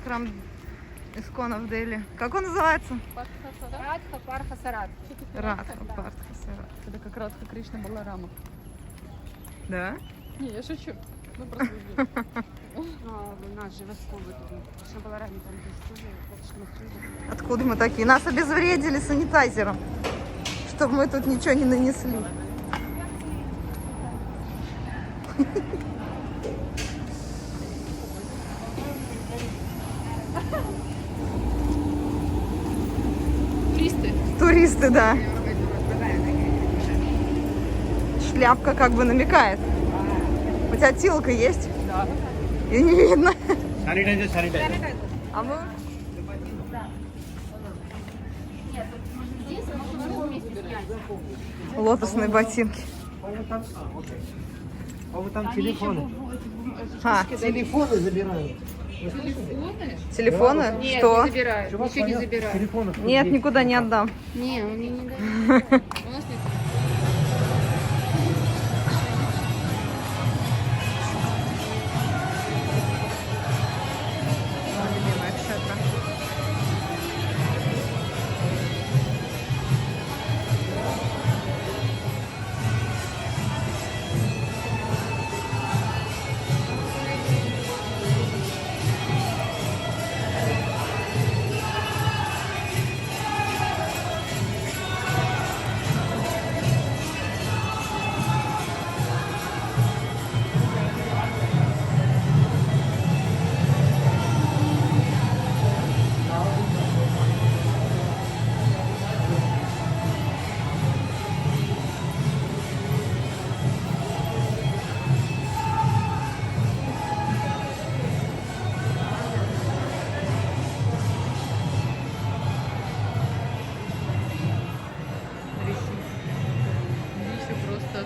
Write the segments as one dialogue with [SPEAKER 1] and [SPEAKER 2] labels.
[SPEAKER 1] Храм ИСККОНа в Дели. Как он называется?
[SPEAKER 2] Радха, Партхасаратхи.
[SPEAKER 1] Радха, Партхасаратхи.
[SPEAKER 2] Это как Радха Кришна Баларама.
[SPEAKER 1] Да?
[SPEAKER 2] Не, я шучу. Ну просто у нас же восковый Кришна Балараме там здесь тоже.
[SPEAKER 1] Откуда мы такие? Нас обезвредили санитайзером, чтобы мы тут ничего не нанесли. Туристы, да. Шляпка как бы намекает. У тебя тилка есть?
[SPEAKER 2] Да.
[SPEAKER 1] И не видно.
[SPEAKER 3] Санитайзер.
[SPEAKER 1] А мы... Лотосные ботинки.
[SPEAKER 3] А вот там телефоны.
[SPEAKER 1] А,
[SPEAKER 3] Телефоны забирают.
[SPEAKER 1] телефоны?
[SPEAKER 2] Нет,
[SPEAKER 1] Что?
[SPEAKER 2] не забирают. Ничего не забирают.
[SPEAKER 3] Телефонов
[SPEAKER 1] Нет, никуда не отдам.
[SPEAKER 2] Не, он мне не дает. У нас нет.
[SPEAKER 1] Любимая кшетра.
[SPEAKER 2] Еще просто.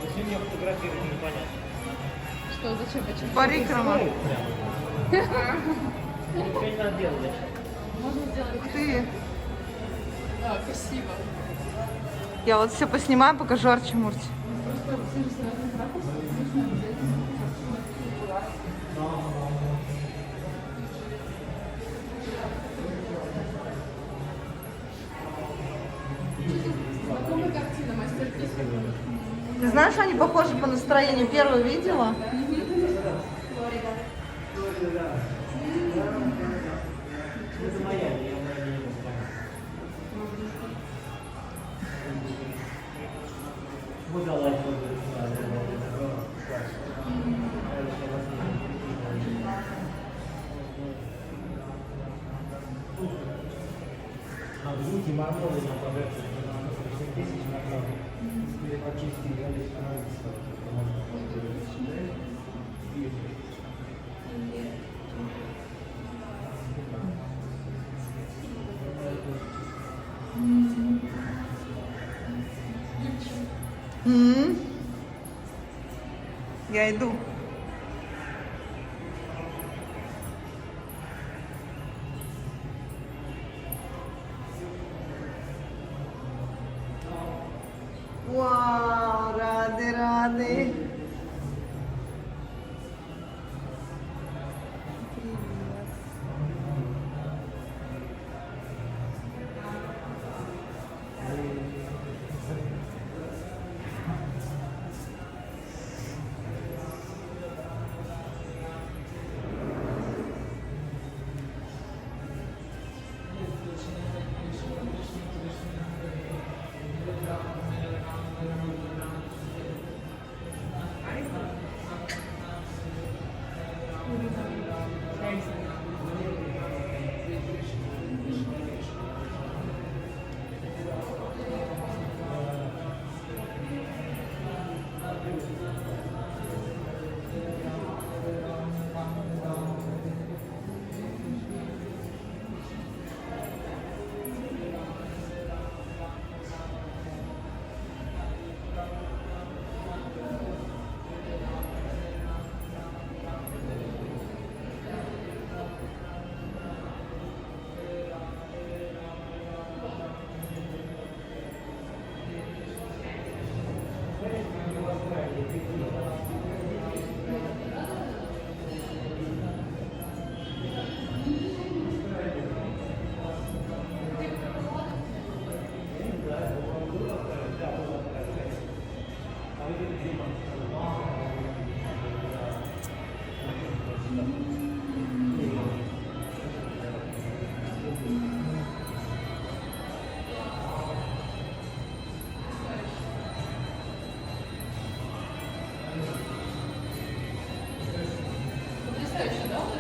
[SPEAKER 3] Зачем фотографировать, непонятно.
[SPEAKER 2] Что, зачем? Почему?
[SPEAKER 1] Парикрама.
[SPEAKER 3] Ничего не надо делать.
[SPEAKER 2] Можно сделать.
[SPEAKER 1] Ух ты.
[SPEAKER 2] Да, красиво.
[SPEAKER 1] Я вот все поснимаю, покажу Арчи-Мурти.
[SPEAKER 2] Знакомая картина, мастер-класс.
[SPEAKER 1] Ты знаешь, они похожи по настроению. Первую видела?
[SPEAKER 3] Обзуйте моркови на поверхность 8 тысяч моркови. Или почистили, или становится.
[SPEAKER 1] Я иду.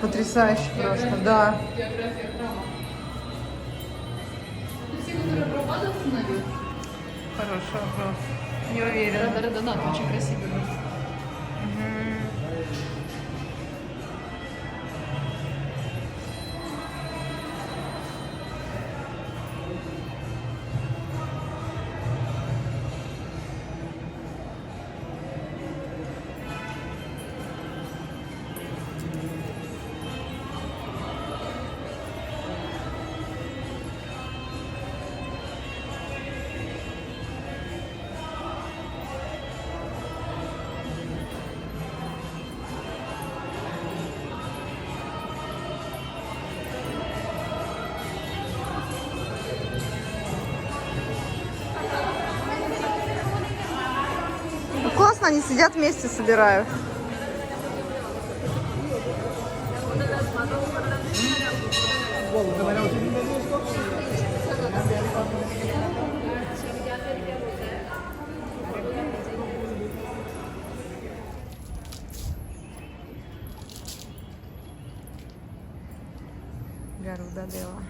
[SPEAKER 1] Потрясающе просто, да.
[SPEAKER 4] География храма. Это все, которые Прабхупада установил?
[SPEAKER 1] Хороший вопрос. Не уверена.
[SPEAKER 4] Да, очень красивый.
[SPEAKER 1] Ну, классно, они сидят вместе, собирают. Гаруда Дева.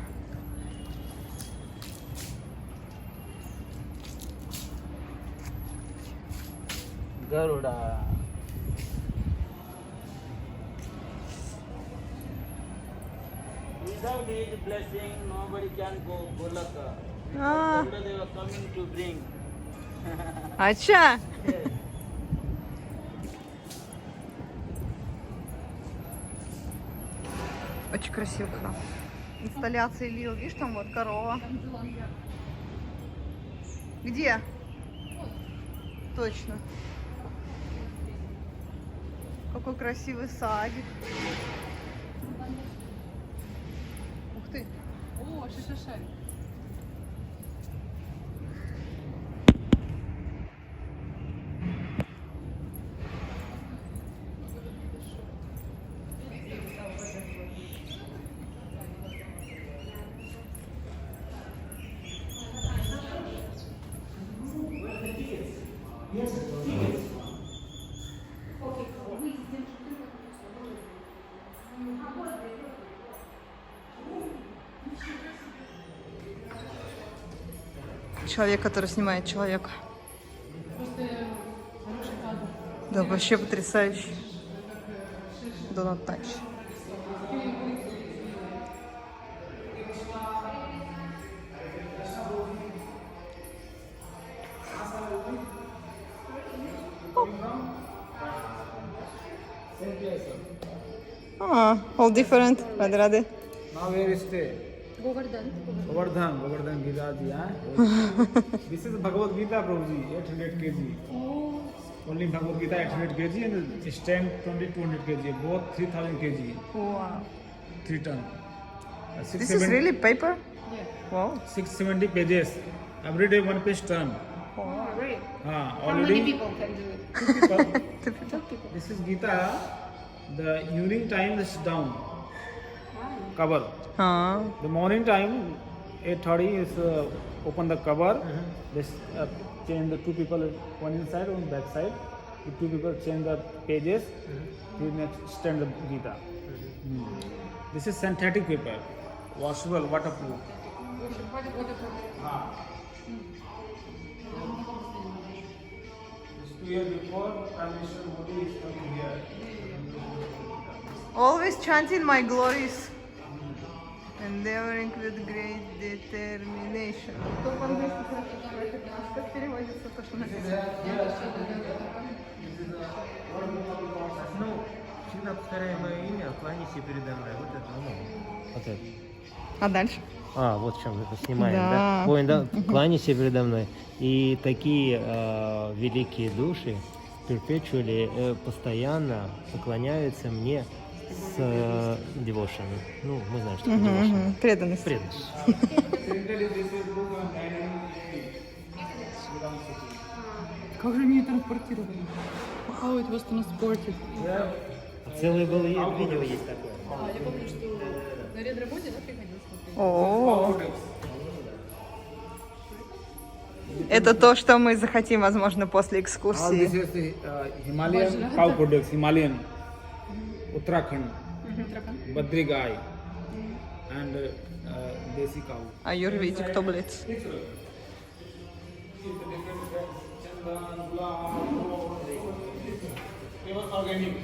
[SPEAKER 3] Garuda. Without his blessing, nobody can go Golaka.
[SPEAKER 1] А,
[SPEAKER 3] Garuda they were coming to bring.
[SPEAKER 1] Ача! Очень красивый храм. Инсталляция Лил. Видишь, там вот корова. Где? Точно. Какой красивый садик. Ух ты.
[SPEAKER 4] О, шишашай.
[SPEAKER 1] Человек, который снимает человека.
[SPEAKER 4] Просто хороший кадр.
[SPEAKER 1] Да, вообще потрясающий. Do not touch. All different. Radhe.
[SPEAKER 3] Now where is stay?
[SPEAKER 4] Govardhan.
[SPEAKER 3] Govardhan Gita ji. This is Bhagavad Gita, Prabhuji, 800 kg.
[SPEAKER 4] Oh,
[SPEAKER 3] Only Bhagavad Gita 800 kg and the stand 200 kg, both 3000 kg,
[SPEAKER 1] Wow.
[SPEAKER 3] 3 ton.
[SPEAKER 1] This is really paper?
[SPEAKER 4] yeah.
[SPEAKER 1] Wow.
[SPEAKER 3] 670 pages. Every day one page turn.
[SPEAKER 4] Oh, great. How many
[SPEAKER 3] Already
[SPEAKER 4] people can do it?
[SPEAKER 3] 2 people. This is Gita. The evening time is down. Cover. The morning time 8:30 is open the cover. This change the 2 people, one inside, one back side. The 2 people change the pages. The next stand the Gita. This is synthetic paper, washable, waterproof. This 2 years before, Prime Minister Modi is coming here.
[SPEAKER 1] Always chanting my glories. Endeavoring with great determination. Кто по-английски как переводится то, что написано?
[SPEAKER 5] Ну, всегда повторяемое имя, кланяйся передо мной. Вот это, ну, вот это.
[SPEAKER 1] А дальше?
[SPEAKER 5] А, вот в чем это снимаем,
[SPEAKER 1] Да.
[SPEAKER 5] да? Понял, да? Кланяйся передо мной. И такие великие души перпечуали постоянно поклоняются мне с devotion. Ну, мы знаем, что такое devotion.
[SPEAKER 1] Преданность.
[SPEAKER 5] Преданность.
[SPEAKER 4] Как же они ее транспортировали? How it was transported?
[SPEAKER 5] Целое было видео есть такое.
[SPEAKER 4] Я помню, что на редработе приходил смотреть.
[SPEAKER 1] О, это то, что мы захотим, возможно, после
[SPEAKER 3] All this
[SPEAKER 1] экскурсии.
[SPEAKER 3] is the Himalayan cow products, Himalayan, Uttarakhand. Badri guy, and desi cow.
[SPEAKER 1] Аюрведик таблетки.
[SPEAKER 3] Organic.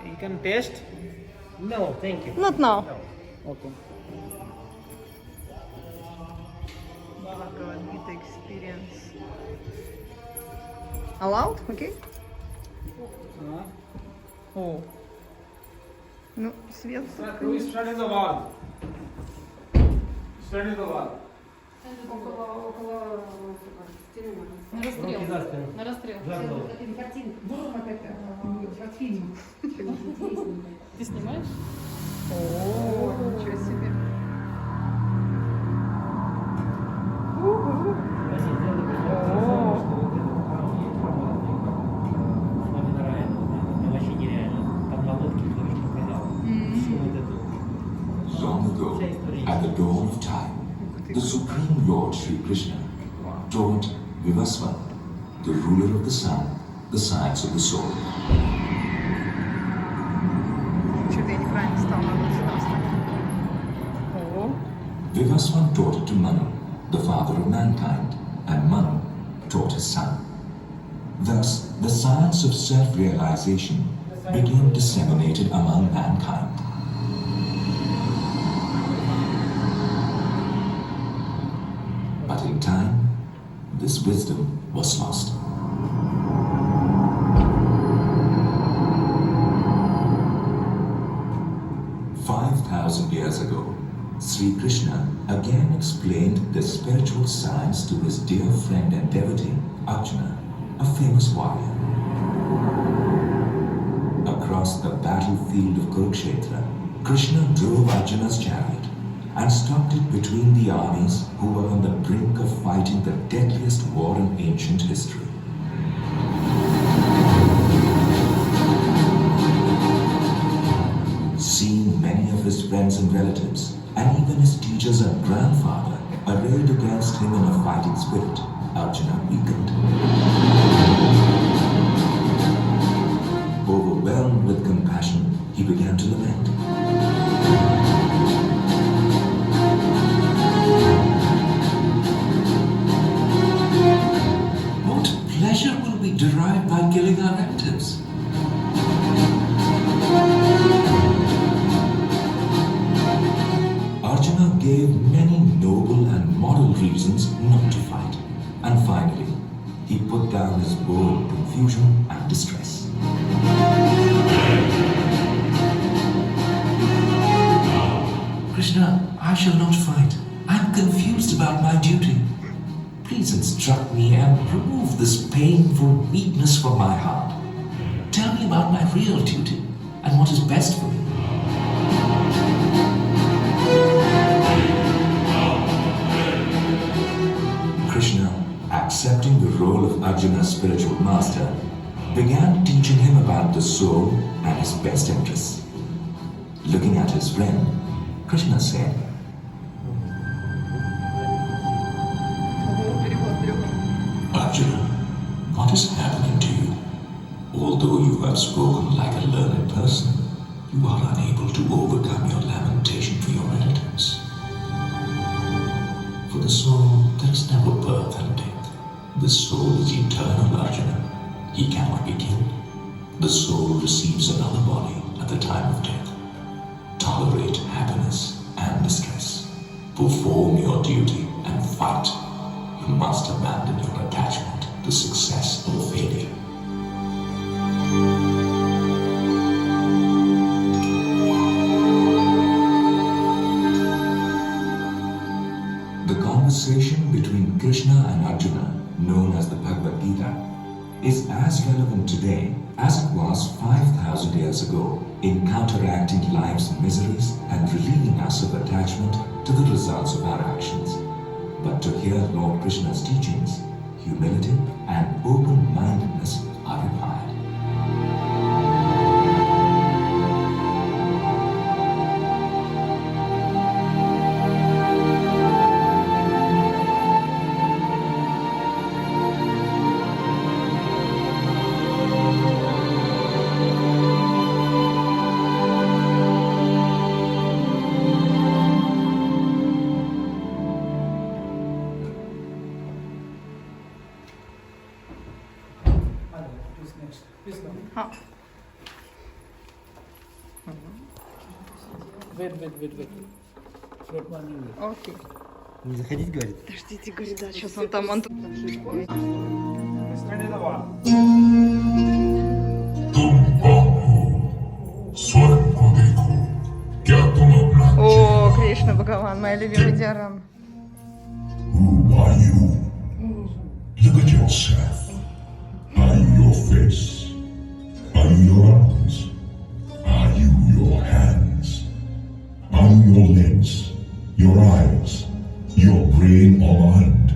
[SPEAKER 3] You can taste.
[SPEAKER 5] No, thank you.
[SPEAKER 1] Not now.
[SPEAKER 3] Okay.
[SPEAKER 1] Bhagavad Gita experience. Allowed? Okay? О. Ну, свет.
[SPEAKER 3] Study the wall. Study the wall.
[SPEAKER 2] Около стены.
[SPEAKER 4] На расстрел.
[SPEAKER 5] Руки за спину.
[SPEAKER 4] На расстрел.
[SPEAKER 5] Загло.
[SPEAKER 4] Ты снимаешь?
[SPEAKER 1] О, ничего себе.
[SPEAKER 5] Они сделали прекрасно, что вот этот храм и храм Нараяна, это вообще нереально. Там на лодке тоже показал. Всю вот эту.
[SPEAKER 6] Long ago, at the dawn of time, the Supreme Lord Sri Krishna taught Vivasvan, the ruler of the sun, the science of the soul.
[SPEAKER 1] Что-то я неправильно стала, надо сюда встать. О,
[SPEAKER 6] Vivasvan taught it to Manu, the father of mankind, and Manu taught his son. Thus, the science of self-realization became disseminated among mankind. But in time, this wisdom was lost. Years ago, Sri Krishna again explained the spiritual science to his dear friend and devotee, Arjuna, a famous warrior. Across the battlefield of Kurukshetra, Krishna drove Arjuna's chariot and stopped it between the armies who were on the brink of fighting the deadliest war in ancient history. Seeing many of his friends and relatives, and even his teachers and grandfather, arrayed against him in a fighting spirit, Arjuna weakened. Overwhelmed with compassion, he began to lament. What pleasure will we derive by killing our relatives? Arjuna gave many noble and moral reasons not to fight, and finally, he put down his bow in confusion and distress. Krishna, I shall not fight. I am confused about my duty. Please instruct me and remove this painful weakness from my heart. Tell me about my real duty and what is best for me. Krishna, accepting the role of Arjuna's spiritual master, began teaching him about the soul and his best interests. Looking at his friend, Krishna said, Arjuna, what is happening to you? Although you have spoken like a learned person, you are unable to overcome your lamentation for your relatives. For the soul, there is never birth and death. The soul is eternal, Arjuna. He cannot be killed. The soul receives another body at the time of death. Tolerate happiness and distress. Perform your duty and fight. You must abandon your attachment to success or failure. The conversation between Krishna and Arjuna, known as the Bhagavad Gita, is as relevant today as it was 5,000 years ago in counteracting life's miseries and relieving us of attachment to the results of our actions. But to hear Lord Krishna's teachings, humility and open-mindedness are required.
[SPEAKER 3] This next. This one.
[SPEAKER 1] А,
[SPEAKER 3] Wait. Float one you.
[SPEAKER 1] окей.
[SPEAKER 5] Не заходить, говорит?
[SPEAKER 1] Подождите, говорит, да, сейчас он там...
[SPEAKER 3] Study the wall.
[SPEAKER 1] О, Кришна Бхагаван, моя любимая диарама.
[SPEAKER 6] Who are you? Look at yourself. Are you your face? Are you your arms? Are you your hands? Are you your legs? Your eyes? Your brain or mind?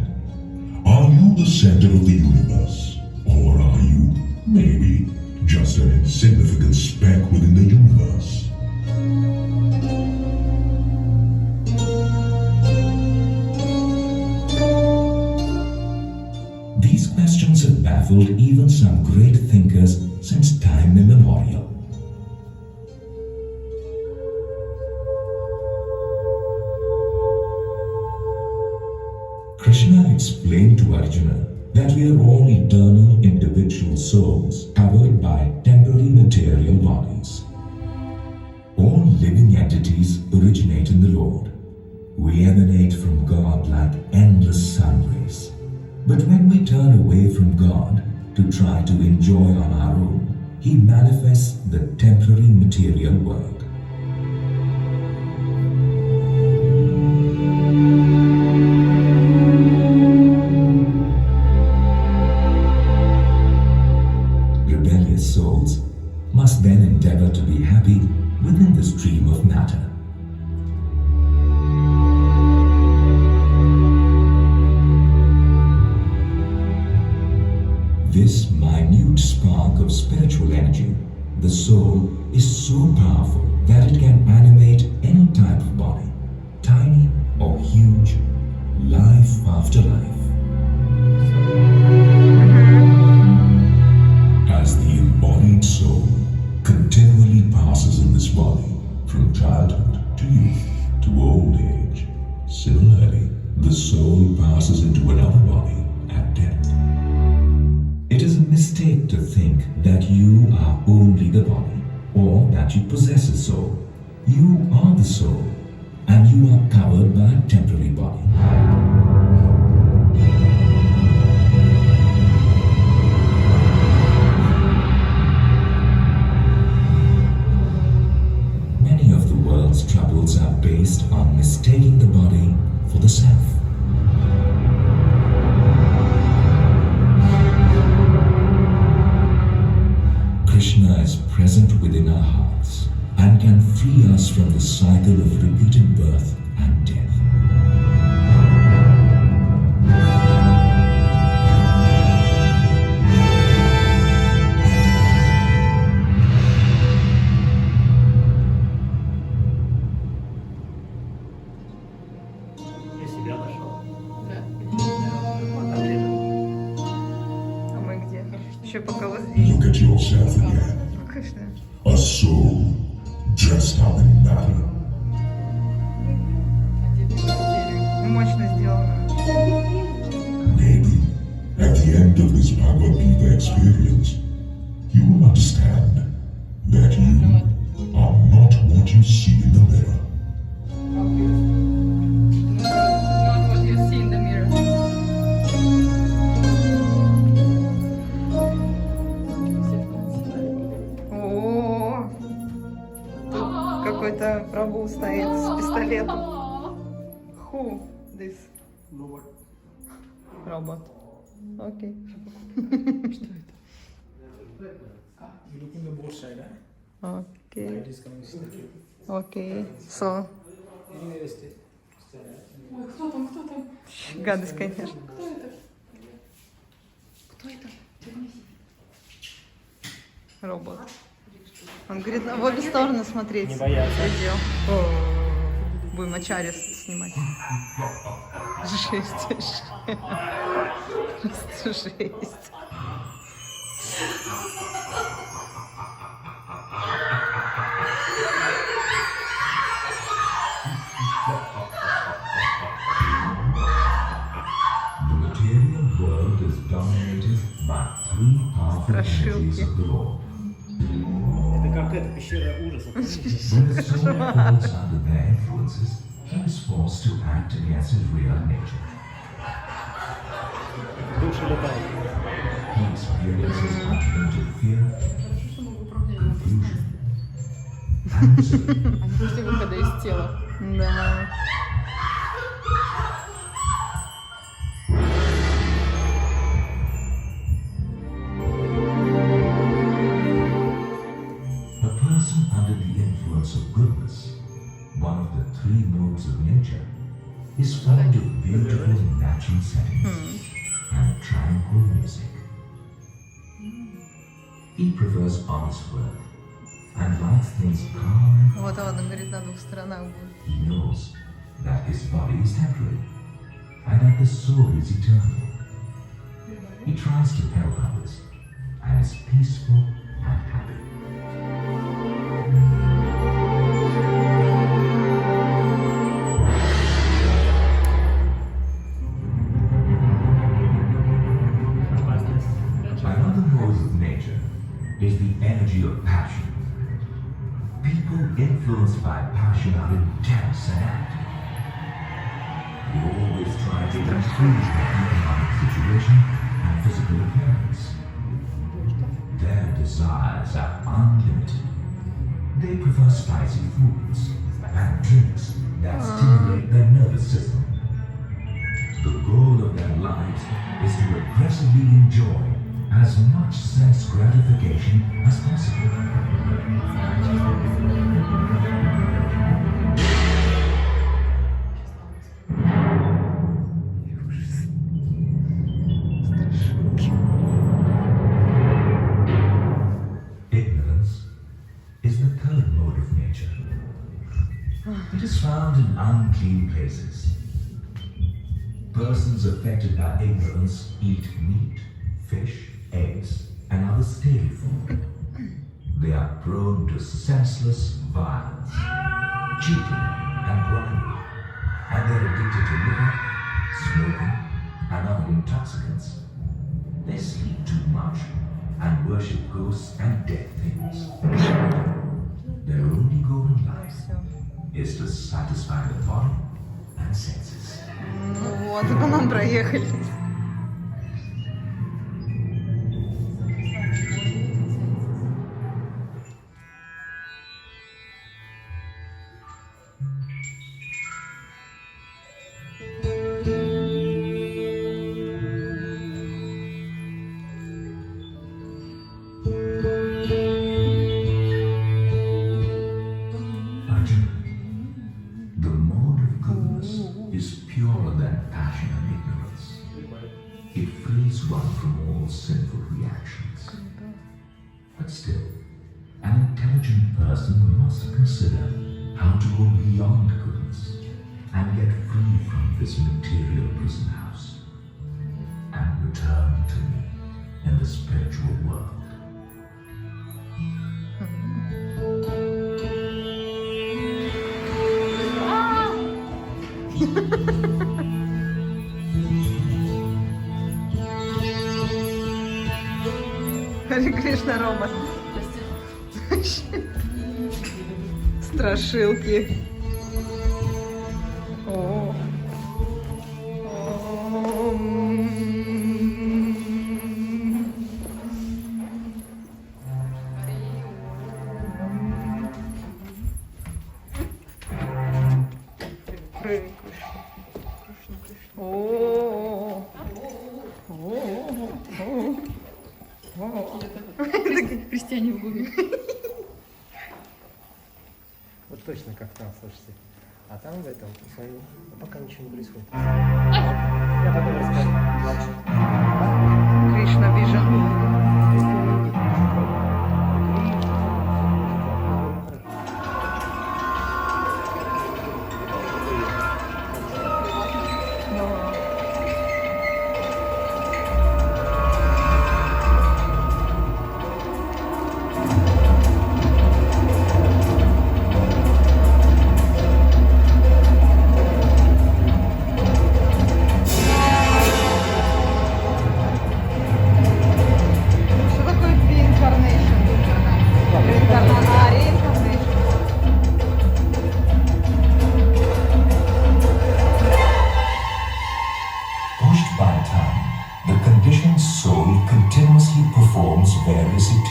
[SPEAKER 6] Are you the center of the universe? Or are you, maybe, just an insignificant speck within the universe? These questions have baffled even some great thinkers since time immemorial. Krishna explained to Arjuna that we are all eternal individual souls covered by temporary material bodies. All living entities originate in the Lord. We emanate from God like endless sun rays. But when we turn away from God to try to enjoy on our own, He manifests the temporary material world. Rebellious souls must then endeavor to be happy within the stream of matter. This minute spark of spiritual energy, the soul, is so powerful that it can animate any type of body, tiny or huge, life after life. As the embodied soul continually passes in this body from childhood to youth to old age, similarly, the soul passes into another body at death. It is a mistake to think that you are only the body or that you possess a soul. You are the soul and you are covered by a temporary body. Many of the world's troubles are based on mistaking the body for the self. Krishna is present within our hearts and can free us from the cycle of repeated birth and death.
[SPEAKER 5] Я себя нашел.
[SPEAKER 1] А мы где? Еще пока вот здесь.
[SPEAKER 6] Look at yourself again.
[SPEAKER 1] Ну, конечно.
[SPEAKER 6] A soul dressed up in matter.
[SPEAKER 1] Мощно сделано.
[SPEAKER 6] Maybe at the end of this Bhagavad Gita experience, you will understand that you are not what you see in the mirror.
[SPEAKER 4] Not what you see in the mirror.
[SPEAKER 1] О, тут какой-то прабу стоит с пистолетом. Who this? Робот. Окей.
[SPEAKER 3] You look in the both side, huh?
[SPEAKER 1] Окей.
[SPEAKER 3] Light is coming straight.
[SPEAKER 1] Окей. So,
[SPEAKER 3] Anyway, stay.
[SPEAKER 4] Ой, кто там, кто там?
[SPEAKER 1] гадость, конечно.
[SPEAKER 4] Кто это? Кто это?
[SPEAKER 1] Робот. Он говорит, в обе стороны смотреть.
[SPEAKER 5] Не бояться.
[SPEAKER 1] Предел. Будем ачарья снимать. Жесть. Просто жесть.
[SPEAKER 6] The material world is dominated by three powerful
[SPEAKER 1] Страшно. Страшилки.
[SPEAKER 3] Это как это, пещера ужасов.
[SPEAKER 6] When the soul falls under their influences, he is forced to act against his real nature.
[SPEAKER 3] Души летают.
[SPEAKER 6] He experiences unlimited fear, confusion, and misery.
[SPEAKER 4] Они после выхода из тела.
[SPEAKER 1] Да.
[SPEAKER 6] A person under the influence of goodness, one of the three modes of nature, is fond of beautiful natural settings and tranquil music. He prefers honest work and likes things calm.
[SPEAKER 1] Вот он говорит, на двух сторонах будет.
[SPEAKER 6] He knows that his body is temporary and that the soul is eternal. He tries to help others and is peaceful and happy. Another mode of nature is the energy of passion. People influenced by passion are intense and active. They always try to improve their economic situation and physical appearance. Their desires are unlimited. They prefer spicy foods and drinks that stimulate their nervous system. The goal of their lives is to aggressively enjoy as much sense gratification as possible. Ignorance is the third mode of nature. It is found in unclean places. Persons affected by ignorance eat meat, fish, eggs, and other stale food. They are prone to senseless violence, cheating, and bribery, and they're addicted to liquor, smoking, and other intoxicants. They sleep too much and worship ghosts and dead things. Their only goal in life is to satisfy the body and senses.
[SPEAKER 1] Ну вот, по нам проехали.
[SPEAKER 6] Arjuna, the mode of goodness is purer than passion and ignorance. It frees one from all sinful reactions. But still, an intelligent person must consider how to go beyond goodness and get free from this material prison house and return to me in the spiritual world.
[SPEAKER 1] Харе Кришна, Рома. Страшилки. О.
[SPEAKER 4] Это как крестьяне в гуме.
[SPEAKER 5] Вот точно как там, слушайте. А там в этом, смотри, пока ничего не происходит. Я потом расскажу.
[SPEAKER 1] Кришна Вижн.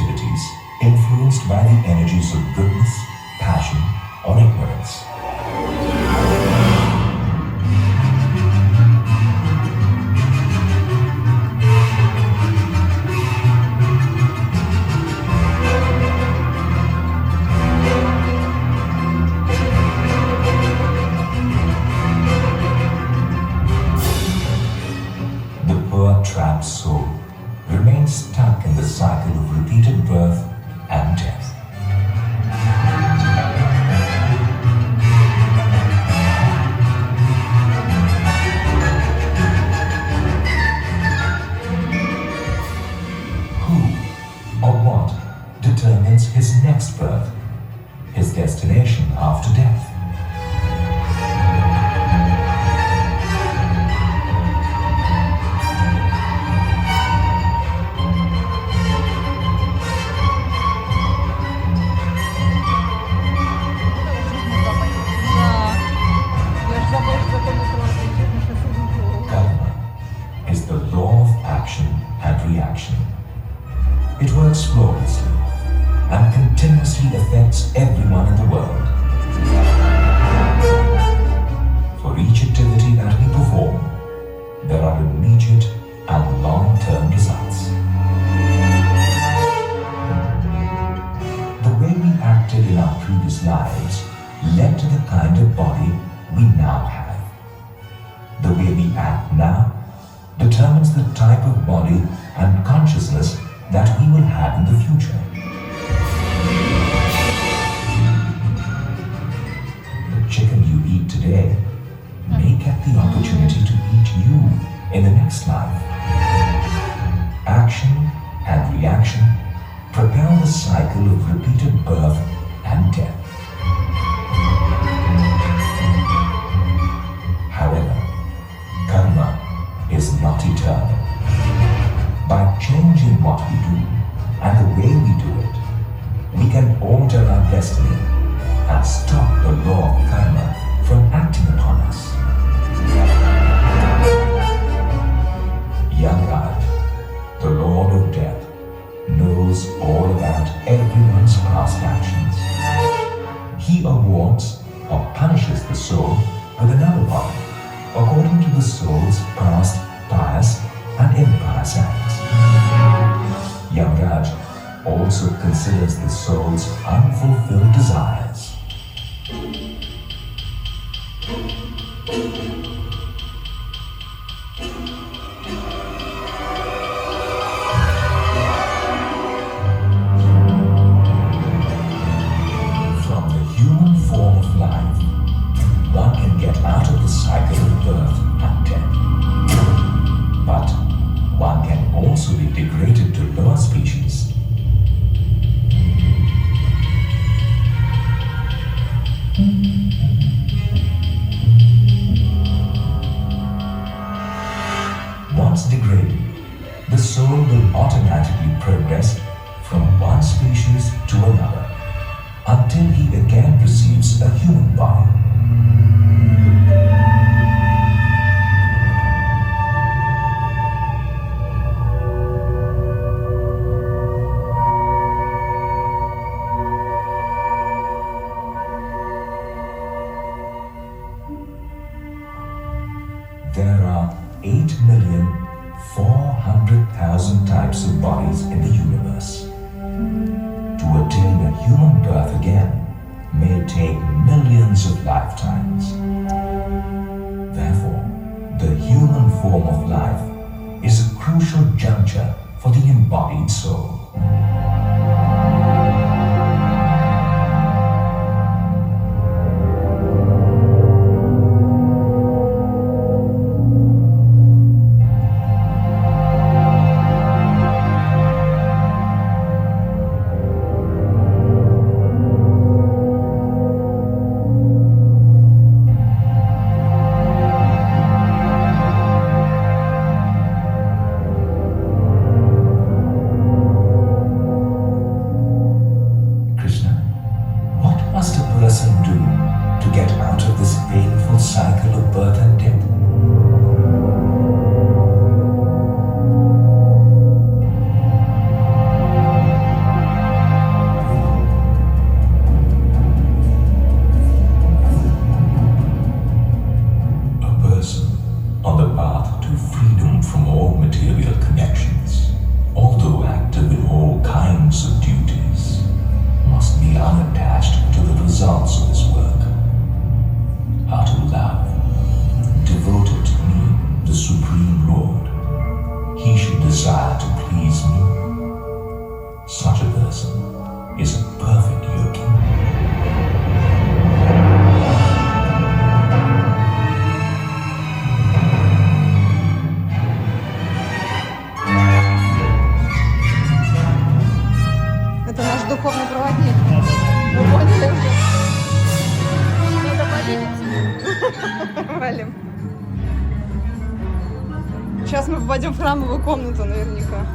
[SPEAKER 6] activities influenced by the energies of goodness, passion, or ignorance. Trapped soul remains stuck in the cycle of repeated birth and death. Who or what determines his next birth, his destination after death? It works flawlessly and continuously affects everyone in the world. For each activity that we perform, there are immediate and long-term results. The way we acted in our previous lives led to the kind of body we now have. The way we act now determines the type of body and consciousness that we will have in the future. The chicken you eat today may get the opportunity to eat you in the next life. Action and reaction propel the cycle of repeated birth and death. However, karma is not eternal. By changing what we do and the way we do it, we can alter our destiny and stop the law of karma from acting upon us. Yamraj, the Lord of Death, knows all about everyone's past actions. He awards or punishes the soul with another body according to the soul's past pious and impious acts. Yamraj also considers the soul's unfulfilled desires. From the human form of life, one can get out of the cycle of birth and death. But one can also be degraded to lower species. Once degraded, the soul will automatically progress from one species to another until he again receives a human body. There are 8,400,000 types of bodies in the universe. To attain a human birth again may take millions of lifetimes. Therefore, the human form of life is a crucial juncture for the embodied soul.
[SPEAKER 1] духовный проводник. Вы поняли уже? Надо валим. Сейчас мы попадем в храмовую комнату наверняка.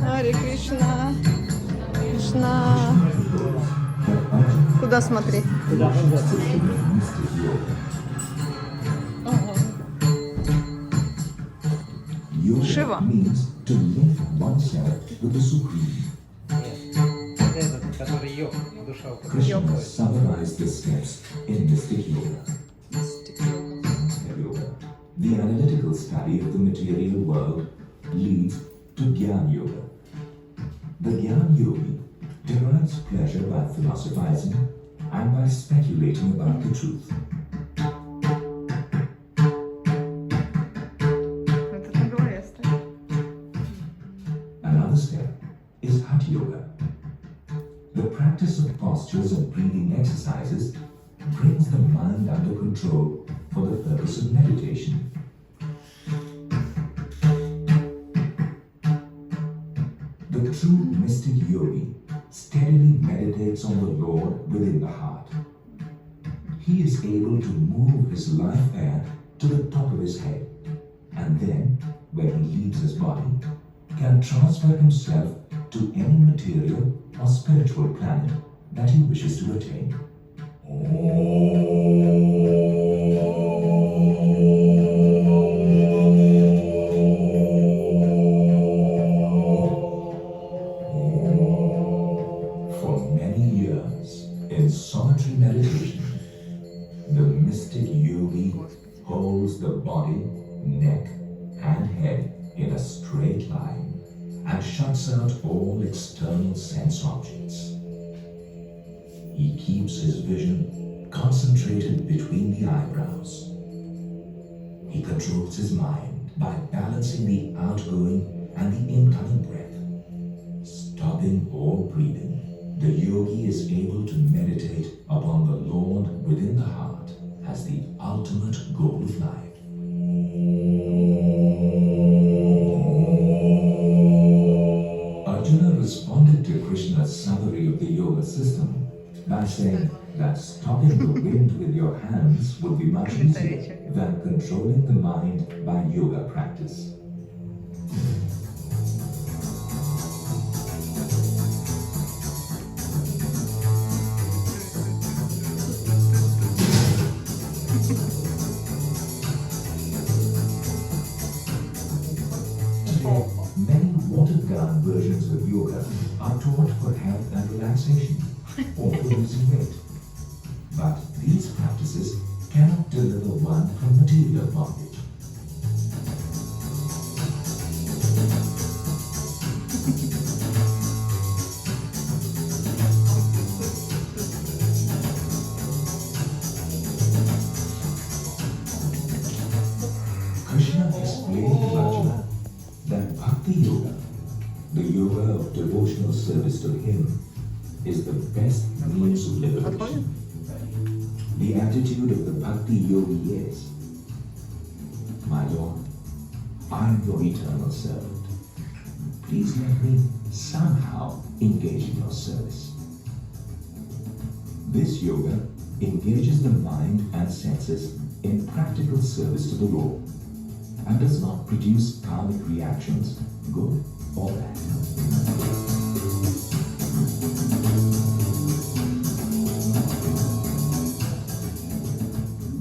[SPEAKER 1] Харе Кришна. Кришна. Куда смотри? Шива.
[SPEAKER 3] Который йог, душа.
[SPEAKER 6] Krishna summarized the steps in mystic yoga. The analytical study of the material world leads to Gyan Yoga. The Gyan Yogi derives pleasure by philosophizing and by speculating about the truth. Another step is Hatha Yoga. The practice of postures and breathing exercises brings the mind under control for the purpose of meditation. The true mystic yogi steadily meditates on the Lord within the heart. He is able to move his life air to the top of his head, and then, when he leaves his body, can transfer himself to any material or spiritual planet that he wishes to attain. For many years, in solitary meditation, the mystic yogi holds the body, neck, and head in a straight line and shuts out all external sense objects. He keeps his vision concentrated between the eyebrows. He controls his mind by balancing the outgoing and the incoming breath. Stopping all breathing, the yogi is able to meditate upon the Lord within the heart as the ultimate goal of life. Arjuna responded to Krishna's summary of the yoga system by saying that stopping the wind with your hands would be much easier than controlling the mind by yoga practice. Many watered-down versions of yoga are taught for health and relaxation, or for losing weight. But these practices cannot deliver one from material bondage. Krishna explained to Arjuna that Bhakti Yoga, the yoga of devotional service to him, is the best means of liberation. The attitude of the Bhakti Yogi is, my Lord, I am your eternal servant. Please let me somehow engage in your service. This yoga engages the mind and senses in practical service to the Lord and does not produce karmic reactions, good or bad.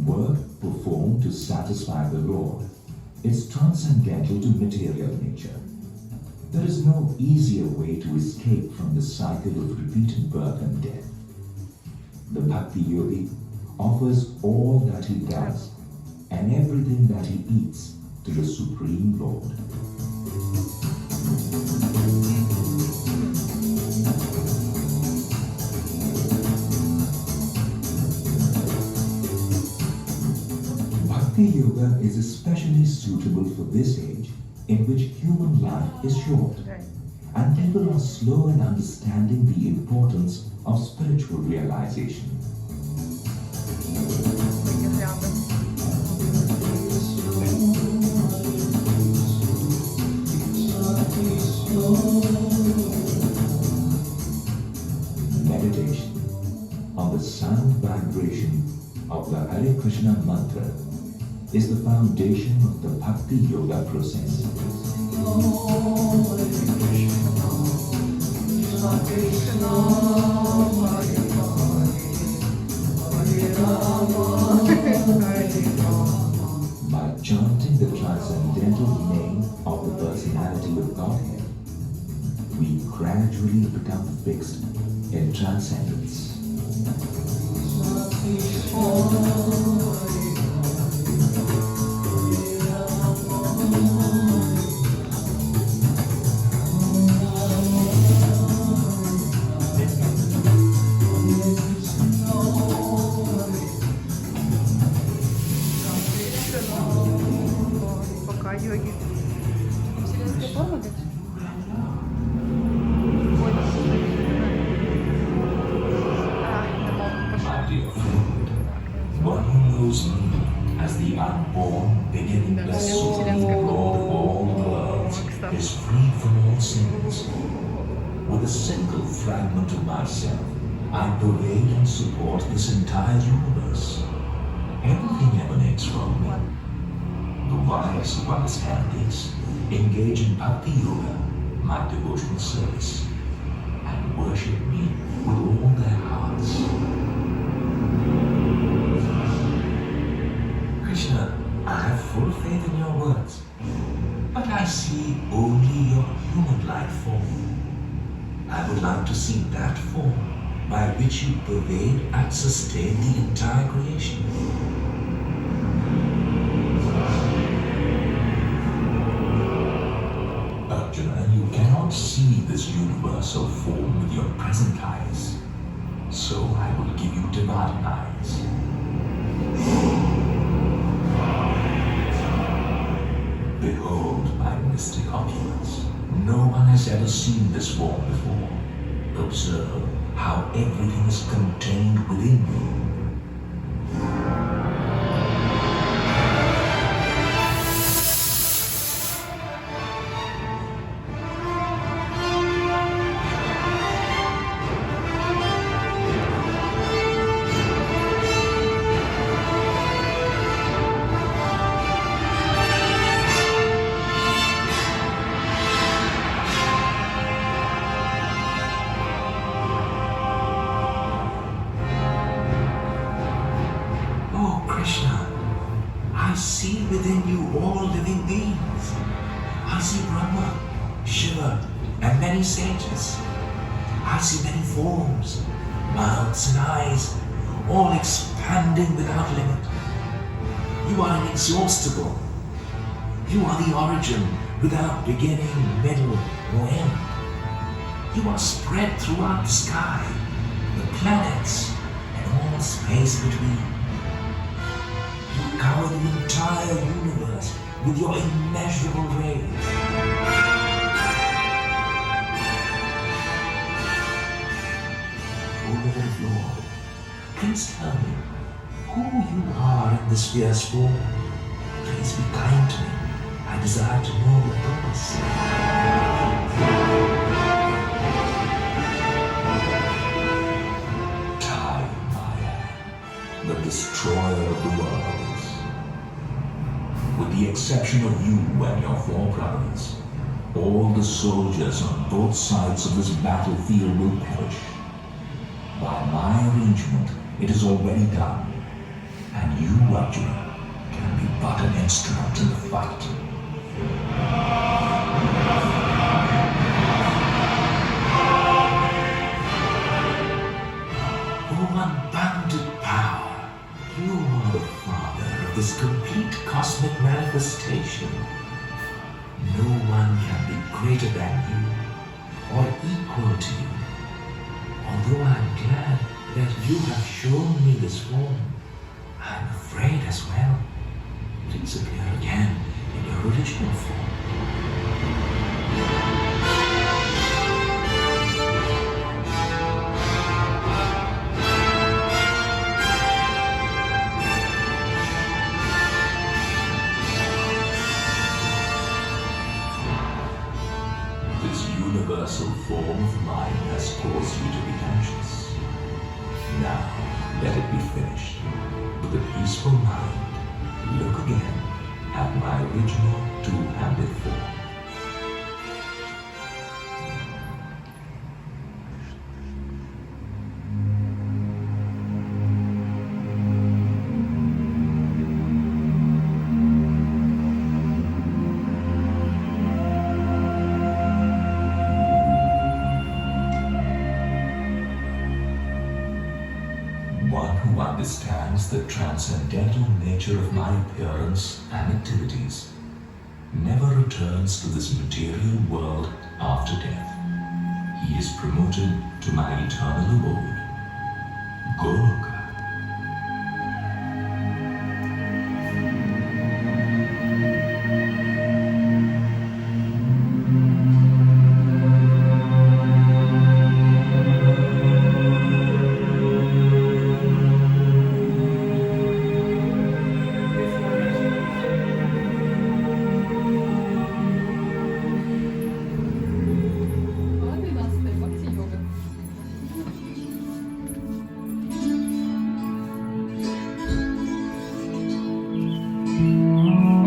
[SPEAKER 6] Work performed to satisfy the Lord is transcendental to material nature. There is no easier way to escape from the cycle of repeated birth and death. The Bhakti Yogi offers all that he does and everything that he eats to the Supreme Lord. Bhakti Yoga is especially suitable for this age in which human life is short and people are slow in understanding the importance of spiritual realization. meditation on the sound vibration of the Hare Krishna mantra is the foundation of the Bhakti Yoga process. By chanting the transcendental name of the personality of Godhead, we gradually become fixed in transcendence.
[SPEAKER 1] Пока йоги.
[SPEAKER 2] Вселенская форма, да?
[SPEAKER 6] My dear friend, one who knows me as the unborn, beginningless soul, Lord of all worlds, is free from all sins. With a single fragment of myself, I pervade and support this entire universe. Everything emanates from me. The wise who understand this engage in Bhakti Yoga, my devotional service, and worship me with all their hearts. Krishna, I have full faith in your words, but I see only your human-like form. I would like to see that form by which you pervade and sustain the entire creation. Arjuna, you cannot see this universal form with your present eyes, so I will give you divine eyes. Behold my mystic opulence. No one has ever seen this form before. Observe how everything is contained within me. Oh, Krishna, I see within you all living beings. I see Brahma, Shiva, and many sages. I see many forms, mouths and eyes, all expanding without limit. You are inexhaustible. You are the origin without beginning, middle, or end. You are spread throughout the sky, the planets, and all space between. You cover the entire universe with your immeasurable rays. O Lord, please tell me who you are in this fierce form. Please be kind to me. I desire to know your purpose. Time, Maya, the destroyer of the worlds. With the exception of you and your 4 brothers, all the soldiers on both sides of this battlefield will perish. By my arrangement, it is already done, and you, Arjuna, can be but an instrument in the fight. Oh, unbounded power, you are the father of this complete cosmic manifestation. No one can be greater than you, or equal to you. Although I'm glad that you have shown me this form, I'm afraid as well. Please appear again in your original form. This universal form of mine has caused you to be anxious. Now, let it be finished. With a peaceful mind, look again at my original two-handed form. One who understands the transcendental nature of my appearance and activities never returns to this material world after death. He is promoted to my eternal abode, Goloka.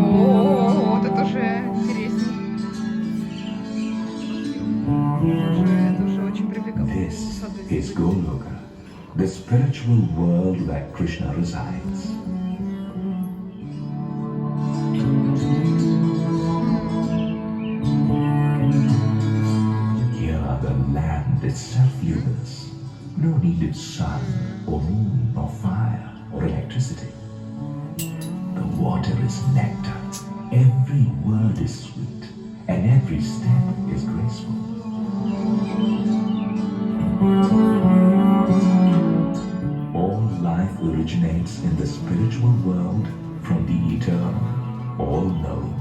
[SPEAKER 1] О, вот это уже интересно. Это уже очень привлекательно.
[SPEAKER 6] This is Goloka, the spiritual world where Krishna resides. Here the land itself luminous, no needed sun or moon or fire or electricity. The water is nectar, every word is sweet, and every step is graceful. All life originates in the spiritual world from the eternal, all-knowing,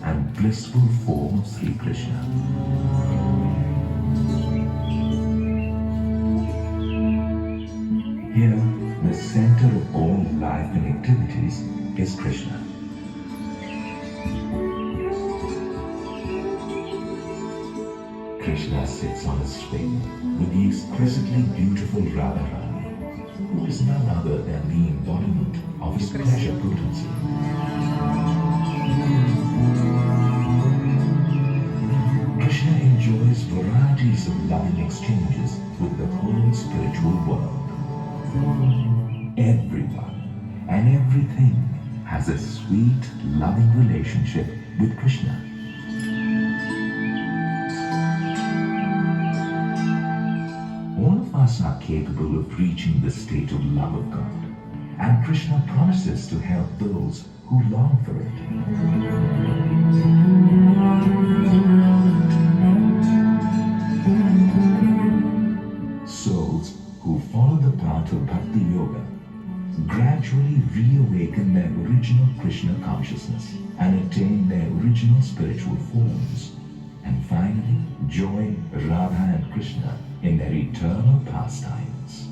[SPEAKER 6] and blissful form of Sri Krishna. Here, the center of all life and activities is Krishna. Krishna sits on a swing with the exquisitely beautiful Radharani, who is none other than the embodiment of his pleasure potency. Krishna enjoys varieties of loving exchanges with the whole spiritual world. Everyone and everything has a sweet, loving relationship with Krishna. All of us are capable of reaching the state of love of God, and Krishna promises to help those who long for it. Souls who follow the path of Bhakti Yoga gradually reawaken their original Krishna consciousness and attain their original spiritual forms, and finally join Radha and Krishna in their eternal pastimes.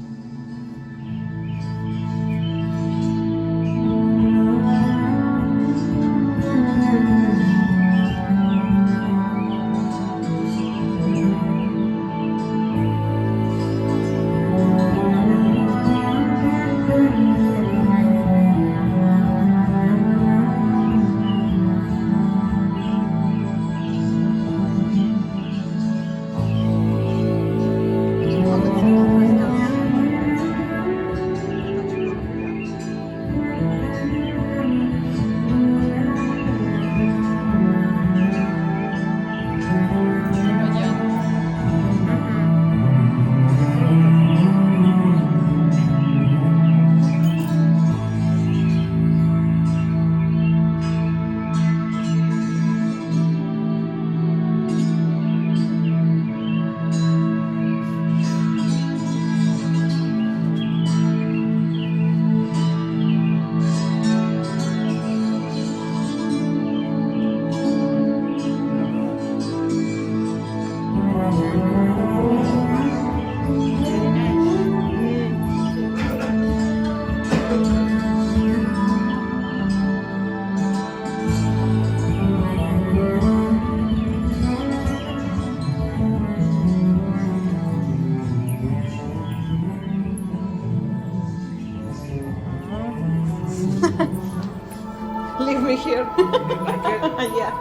[SPEAKER 1] here. Yeah.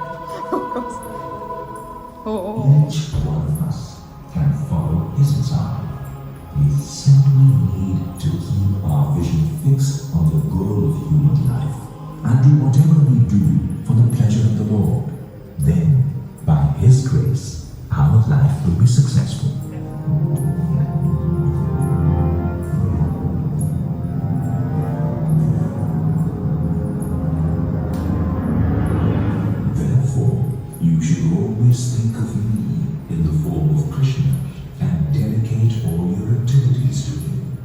[SPEAKER 1] Oh.
[SPEAKER 6] Each one of us can follow his desire. We simply need to keep our vision fixed on the goal of human life and do whatever we do for the pleasure of the Lord. Then, by His grace, our life will be successful. Therefore, you should always think of me in the form of Krishna and dedicate all your activities to Him.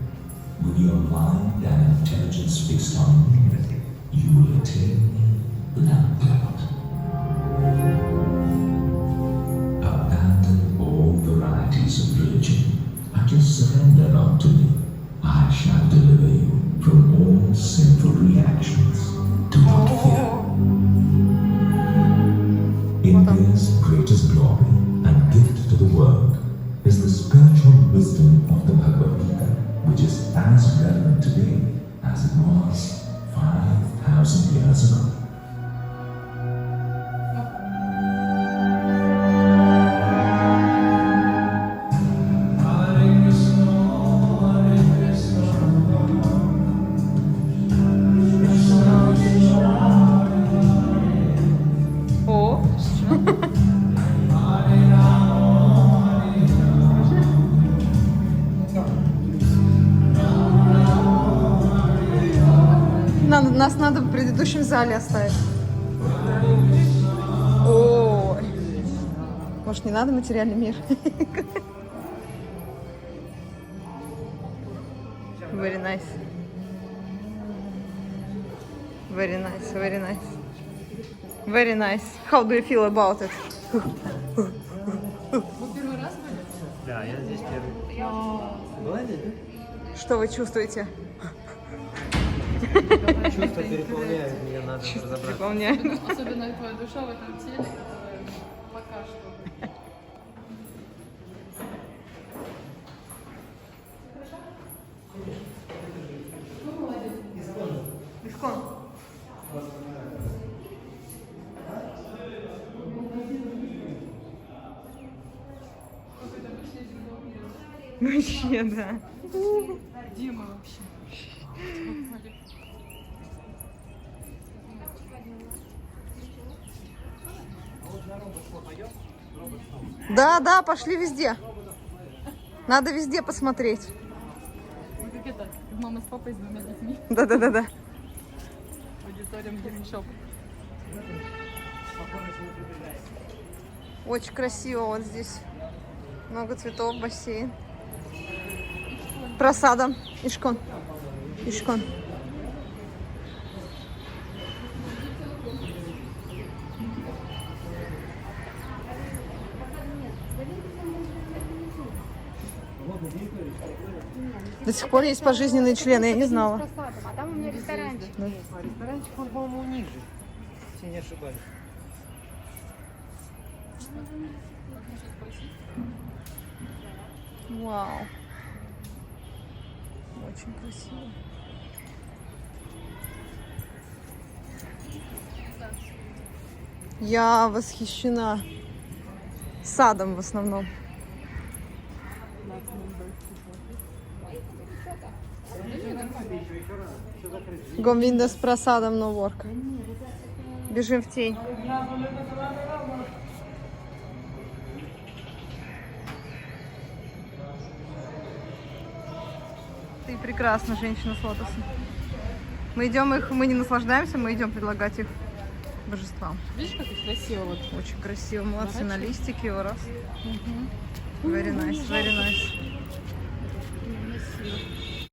[SPEAKER 6] With your mind and intelligence fixed on me, you will attain me without doubt. Abandon all varieties of religion and just surrender unto me. I shall deliver you from all sinful reactions. Do not fear. India's greatest glory and gift to the world is the spiritual wisdom of the Bhagavad Gita, which is as relevant today as it was 5,000 years ago.
[SPEAKER 1] О. Нас надо в предыдущем зале оставить. Ой. Может, не надо материальный мир? Very nice. Very nice, very nice. Very nice. How do you feel about it?
[SPEAKER 5] Да, я здесь первый. Была здесь, да?
[SPEAKER 1] Что вы чувствуете?
[SPEAKER 5] Чувства переполняют, мне надо разобраться.
[SPEAKER 1] Переполняю.
[SPEAKER 4] Особенно твоя душа в этом теле. Пока что.
[SPEAKER 1] ИСККОН. Вообще, да.
[SPEAKER 4] Где мы вообще?
[SPEAKER 1] Да, пошли везде. Надо везде посмотреть.
[SPEAKER 4] Мы как это, мама с папой с двумя детьми.
[SPEAKER 1] Да.
[SPEAKER 4] Аудиториум геймшоп.
[SPEAKER 1] Очень красиво вот здесь. Много цветов, бассейн. Просада. ИСККОН. До сих пор есть пожизненные члены, я не знала.
[SPEAKER 2] А там у меня ресторанчик.
[SPEAKER 5] Ресторанчик, он, по-моему, ниже, если не ошибаюсь.
[SPEAKER 1] Вау. Очень красиво. Я восхищена садом в основном. Гомвинда с просадом, но ворк. Бежим в тень. Ты прекрасна, женщина с лотосом. Мы идем их, мы не наслаждаемся, мы идем предлагать их божествам.
[SPEAKER 4] Видишь, как их красиво вот.
[SPEAKER 1] Очень красиво, молодцы, на листике его раз. Very nice, very nice.